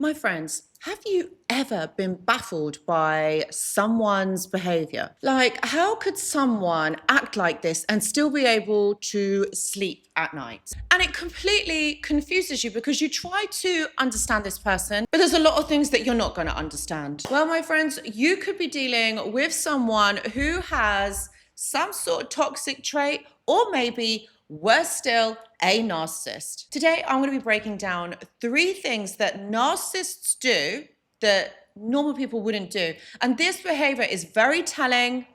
My friends, have you ever been baffled by someone's behavior? Like, how could someone act like this and still be able to sleep at night? And it completely confuses you because you try to understand this person, but there's a lot of things that you're not going to understand. Well, my friends, you could be dealing with someone who has some sort of toxic trait, or maybe worse still, a narcissist. Today, I'm going to be breaking down 3 things that narcissists do that normal people wouldn't do. And this behavior is very telling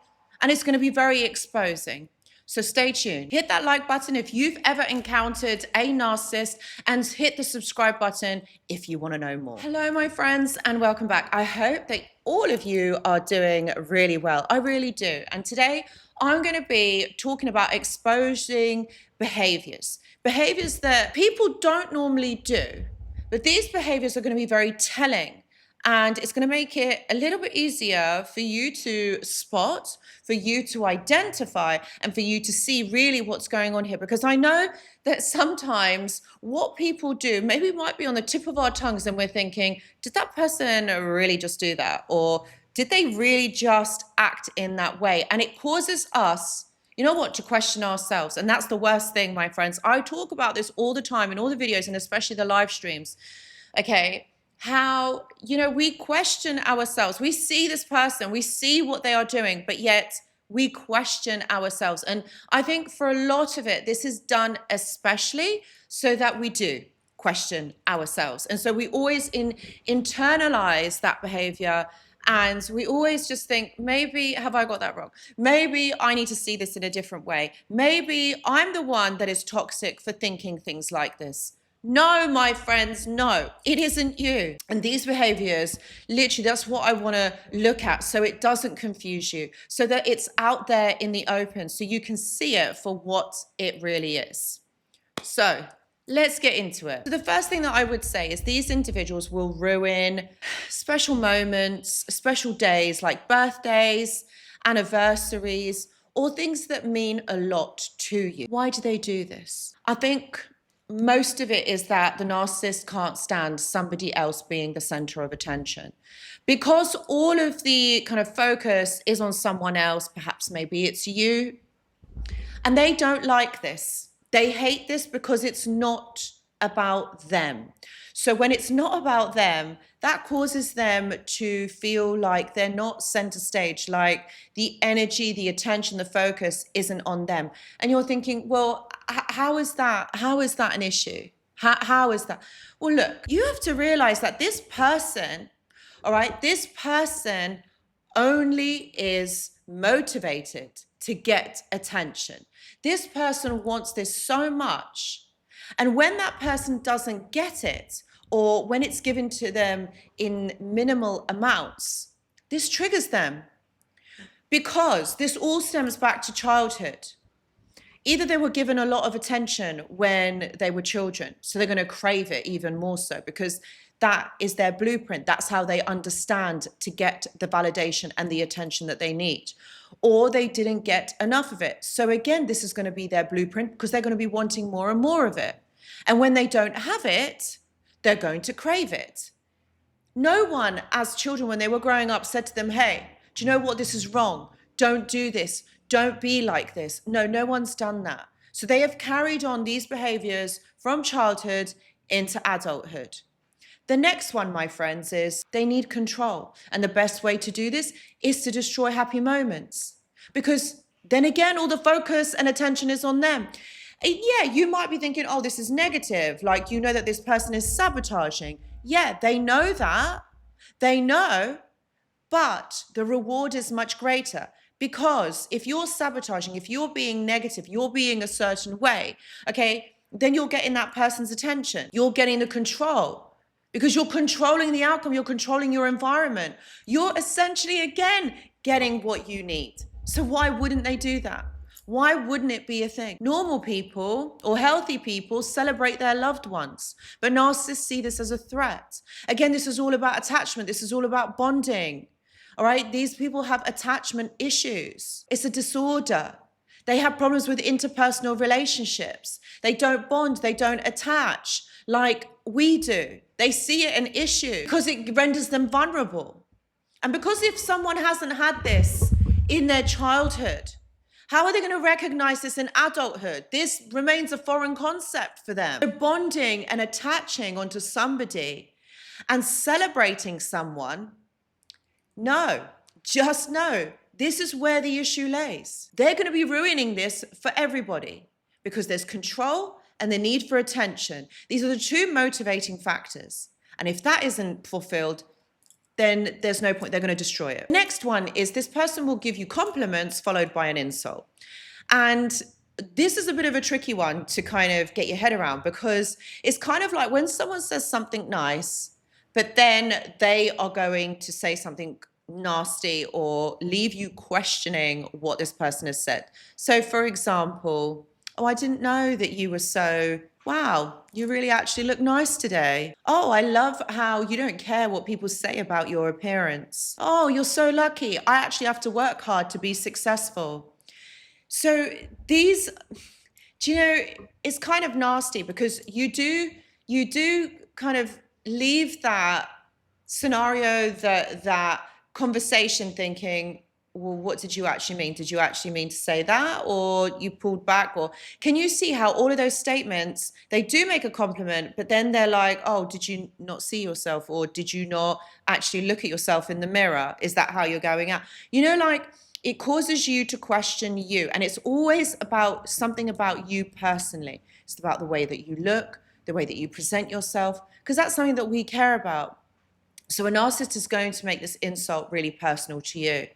and it's going to be very exposing. So stay tuned. Hit that like button if you've ever encountered a narcissist, and hit the subscribe button if you want to know more. Hello, my friends, and welcome back. I hope that all of you are doing really well. I really do. And today I'm going to be talking about exposing behaviors that people don't normally do, but these behaviors are going to be very telling. And it's going to make it a little bit easier for you to spot, for you to identify, and for you to see really what's going on here. Because I know that sometimes what people do maybe might be on the tip of our tongues and we're thinking, did that person really just do that? Or did they really just act in that way? And it causes us, you know what, to question ourselves. And that's the worst thing, my friends. I talk about this all the time in all the videos and especially the live streams. Okay. How, we question ourselves. We see this person, we see what they are doing, but yet we question ourselves. And I think for a lot of it, this is done especially so that we do question ourselves. And so we always internalize that behavior. And we always just think, maybe have I got that wrong? Maybe I need to see this in a different way. Maybe I'm the one that is toxic for thinking things like this. No, my friends, no, it isn't you. And these behaviors, literally, that's what I want to look at so it doesn't confuse you, so that it's out there in the open, so you can see it for what it really is. So let's get into it. So the first thing that I would say is these individuals will ruin special moments, special days like birthdays, anniversaries, or things that mean a lot to you. Why do they do this? I think most of it is that the narcissist can't stand somebody else being the center of attention. Because all of the kind of focus is on someone else, perhaps maybe it's you, and they don't like this. They hate this because it's not about them. So when it's not about them, that causes them to feel like they're not center stage, like the energy, the attention, the focus isn't on them. And you're thinking, well, how is that? How is that an issue? How is that? Well, look, you have to realize that this person, all right, this person only is motivated to get attention. This person wants this so much. And when that person doesn't get it, or when it's given to them in minimal amounts, this triggers them. Because this all stems back to childhood. Either they were given a lot of attention when they were children, so they're going to crave it even more so because that is their blueprint. That's how they understand to get the validation and the attention that they need. Or they didn't get enough of it. So again, this is going to be their blueprint because they're going to be wanting more and more of it. And when they don't have it, they're going to crave it. No one, as children, when they were growing up, said to them, hey, do you know what? This is wrong. Don't do this. Don't be like this. No one's done that. So they have carried on these behaviors from childhood into adulthood. The next one, my friends, is they need control. And the best way to do this is to destroy happy moments. Because then again, all the focus and attention is on them. And yeah, you might be thinking, oh, this is negative. Like, you know that this person is sabotaging. Yeah, they know that. They know. But the reward is much greater. Because if you're sabotaging, if you're being negative, you're being a certain way, okay, then you're getting that person's attention. You're getting the control. Because you're controlling the outcome, you're controlling your environment. You're essentially, again, getting what you need. So why wouldn't they do that? Why wouldn't it be a thing? Normal people or healthy people celebrate their loved ones, but narcissists see this as a threat. Again, this is all about attachment. This is all about bonding. All right, these people have attachment issues. It's a disorder. They have problems with interpersonal relationships. They don't bond, they don't attach like we do. They see it an issue because it renders them vulnerable. And because if someone hasn't had this in their childhood, how are they going to recognize this in adulthood? This remains a foreign concept for them. So bonding and attaching onto somebody and celebrating someone, no, just no. This is where the issue lays. They're going to be ruining this for everybody because there's control and the need for attention. These are the two motivating factors. And if that isn't fulfilled, then there's no point. They're going to destroy it. Next one is this person will give you compliments followed by an insult. And this is a bit of a tricky one to kind of get your head around because it's kind of like when someone says something nice, but then they are going to say something nasty or leave you questioning what this person has said. So for example, oh, I didn't know that you were so, wow, you really actually look nice today. Oh, I love how you don't care what people say about your appearance. Oh, you're so lucky. I actually have to work hard to be successful. So these, do you know, it's kind of nasty because you do kind of leave that scenario, that conversation thinking, well, what did you actually mean? Did you actually mean to say that? Or you pulled back? Or can you see how all of those statements, they do make a compliment, but then they're like, oh, did you not see yourself? Or did you not actually look at yourself in the mirror? Is that how you're going out? You know, like it causes you to question you. And it's always about something about you personally. It's about the way that you look, the way that you present yourself, because that's something that we care about. So a narcissist is going to make this insult really personal to you.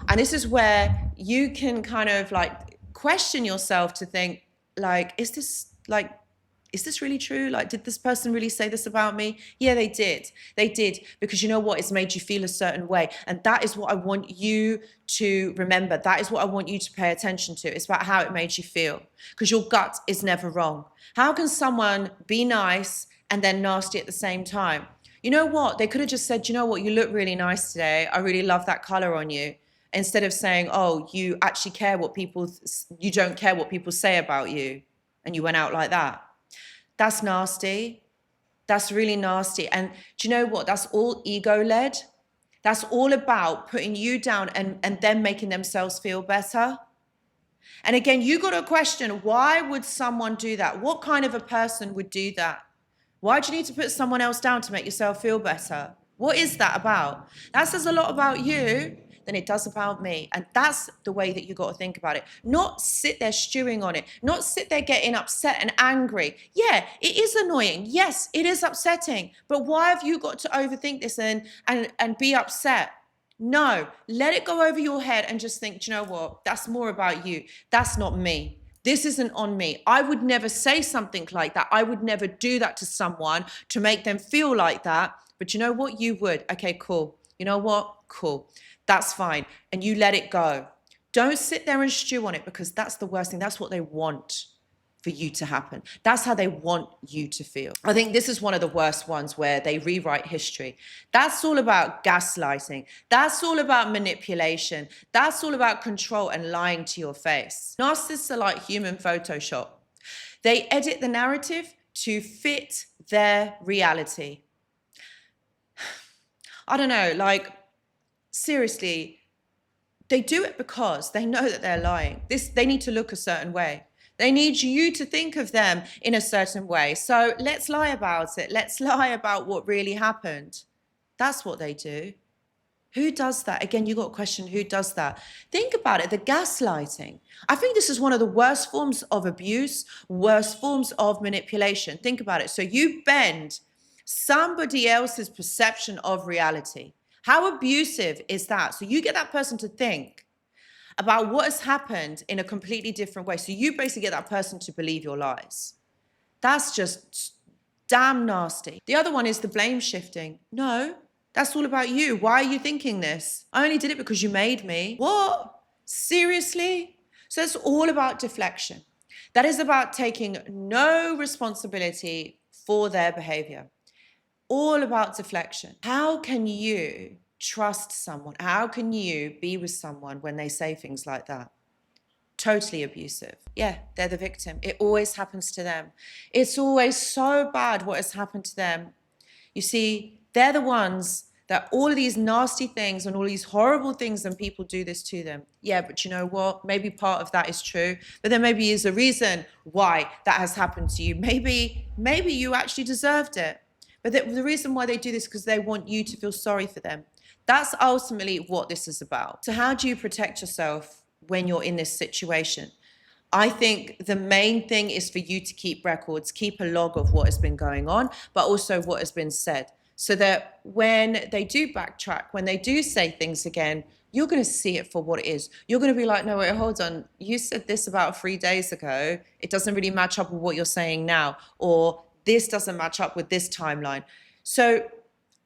And this is where you can kind of like question yourself to think like, is this really true? Like, did this person really say this about me? Yeah, they did. They did, because you know what? It's made you feel a certain way. And that is what I want you to remember. That is what I want you to pay attention to. It's about how it made you feel, because your gut is never wrong. How can someone be nice and then nasty at the same time? You know what? They could have just said, you know what? You look really nice today. I really love that color on you. Instead of saying, oh, you actually care what you don't care what people say about you. And you went out like that. That's nasty. That's really nasty. And do you know what? That's all ego-led. That's all about putting you down and them making themselves feel better. And again, you got to question, why would someone do that? What kind of a person would do that? Why do you need to put someone else down to make yourself feel better? What is that about? That says a lot about you than it does about me. And that's the way that you got to think about it. Not sit there stewing on it. Not sit there getting upset and angry. Yeah, it is annoying. Yes, it is upsetting. But why have you got to overthink this and be upset? No, let it go over your head and just think, do you know what? That's more about you. That's not me. This isn't on me. I would never say something like that. I would never do that to someone to make them feel like that. But you know what? You would. Okay, cool. You know what? Cool. That's fine. And you let it go. Don't sit there and stew on it, because that's the worst thing. That's what they want for you to happen. That's how they want you to feel. I think this is one of the worst ones, where they rewrite history. That's all about gaslighting. That's all about manipulation. That's all about control and lying to your face. Narcissists are like human Photoshop. They edit the narrative to fit their reality. I don't know, like, seriously, they do it because they know that they're lying. They need to look a certain way. They need you to think of them in a certain way. So let's lie about it. Let's lie about what really happened. That's what they do. Who does that? Again, you got to question, who does that? Think about it, the gaslighting. I think this is one of the worst forms of abuse, worst forms of manipulation. Think about it. So you bend somebody else's perception of reality. How abusive is that? So you get that person to think about what has happened in a completely different way. So you basically get that person to believe your lies. That's just damn nasty. The other one is the blame shifting. No, that's all about you. Why are you thinking this? I only did it because you made me. What? Seriously? So it's all about deflection. That is about taking no responsibility for their behavior. All about deflection. How can you trust someone? How can you be with someone when they say things like that? totally abusive. Yeah, they're the victim. It always happens to them. It's always so bad what has happened to them. You see, they're the ones that all of these nasty things and all these horrible things and people do this to them. Yeah, but you know what? Maybe part of that is true, but there maybe is a reason why that has happened to you. Maybe you actually deserved it. But the reason why they do this is because they want you to feel sorry for them. That's ultimately what this is about. So how do you protect yourself when you're in this situation? I think the main thing is for you to keep records, keep a log of what has been going on, but also what has been said, so that when they do backtrack, when they do say things again, you're going to see it for what it is. You're going to be like, no, wait, hold on. You said this about 3 days ago. It doesn't really match up with what you're saying now, or this doesn't match up with this timeline. So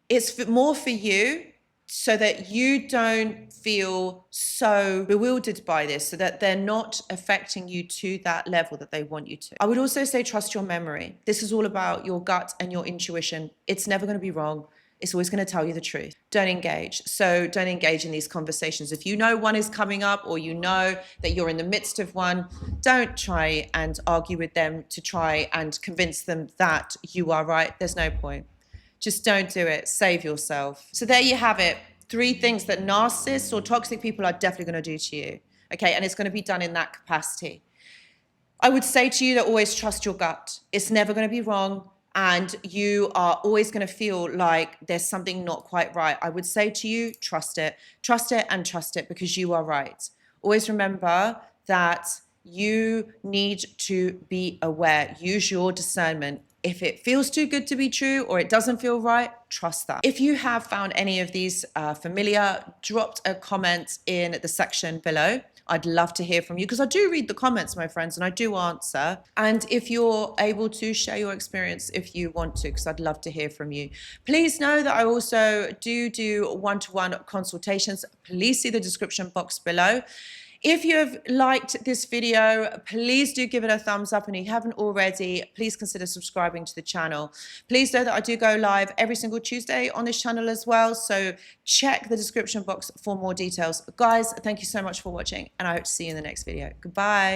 it's more for you, so that you don't feel so bewildered by this, so that they're not affecting you to that level that they want you to. I would also say trust your memory. This is all about your gut and your intuition. It's never going to be wrong. It's always going to tell you the truth. Don't engage. So don't engage in these conversations. If you know one is coming up, or you know that you're in the midst of one, don't try and argue with them to try and convince them that you are right. There's no point. Just don't do it. Save yourself. So there you have it. 3 things that narcissists or toxic people are definitely going to do to you. Okay, and it's going to be done in that capacity. I would say to you that always trust your gut. It's never going to be wrong, and you are always going to feel like there's something not quite right. I would say to you, trust it and trust it, because you are right. Always remember that you need to be aware. Use your discernment. If it feels too good to be true, or it doesn't feel right, trust that. If you have found any of these familiar, dropped a comment in the section below. I'd love to hear from you, because I do read the comments, my friends, and I do answer. And if you're able to share your experience, if you want to, because I'd love to hear from you. Please know that I also do one-to-one consultations. Please see the description box below. If you have liked this video, please do give it a thumbs up, and if you haven't already, please consider subscribing to the channel. Please know that I do go live every single Tuesday on this channel as well, so check the description box for more details. Guys, thank you so much for watching, and I hope to see you in the next video. Goodbye.